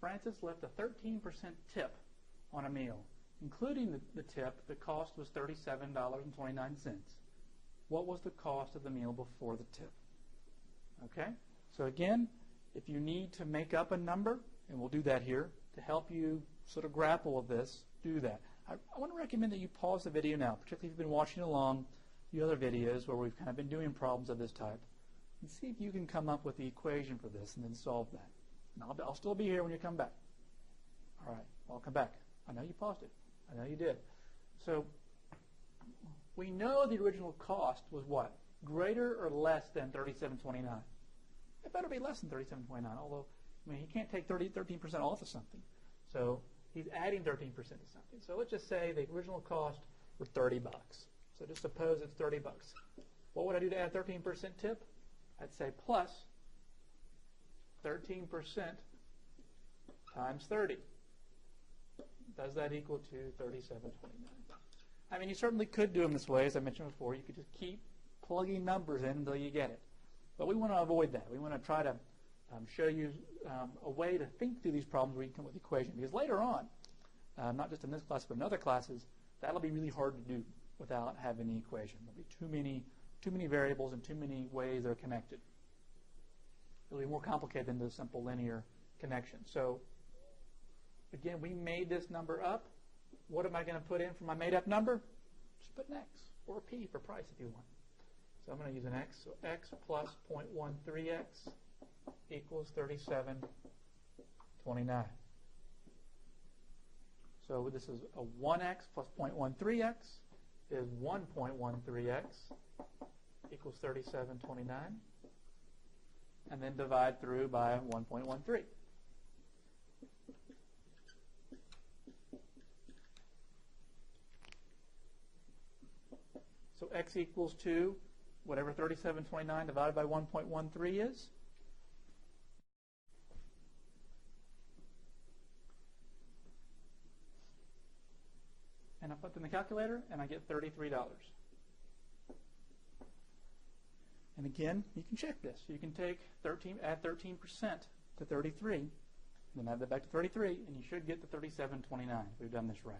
Francis left a 13% tip on a meal. Including the tip, the cost was $37.29. What was the cost of the meal before the tip? Okay? So again, if you need to make up a number, and we'll do that here, to help you sort of grapple with this, do that. I want to recommend that you pause the video now, particularly if you've been watching along the other videos where we've kind of been doing problems of this type, and see if you can come up with the equation for this and then solve that. And I'll still be here when you come back. All right, well, I'll come back. I know you paused it. I know you did. So we know the original cost was what? Greater or less than $37.29? It better be less than $37.29, although, I mean, he can't take 13% off of something. So he's adding 13% to something. So let's just say the original cost were $30. So just suppose it's $30. What would I do to add 13% tip? I'd say plus 13% times 30. Does that equal to $37.29? I mean, you certainly could do them this way, as I mentioned before. You could just keep plugging numbers in until you get it. But we want to avoid that. We want to try to show you a way to think through these problems where you come up with equations. Because later on, not just in this class but in other classes, that'll be really hard to do without having the equation. There'll be too many variables and too many ways they're connected. It'll be more complicated than the simple linear connection. So again, we made this number up. What am I going to put in for my made up number? Just put an X or a P for price if you want. So I'm going to use an X. So X plus 0.13X equals 37.29. So this is a 1X plus 0.13X is 1.13X equals 37.29. And then divide through by 1.13. So X equals to whatever 37.29 divided by 1.13 is. And I put in the calculator, and I get $33. And again, you can check this. You can take add 13% to 33, and then add that back to 33, and you should get the 37.29 if we've done this right.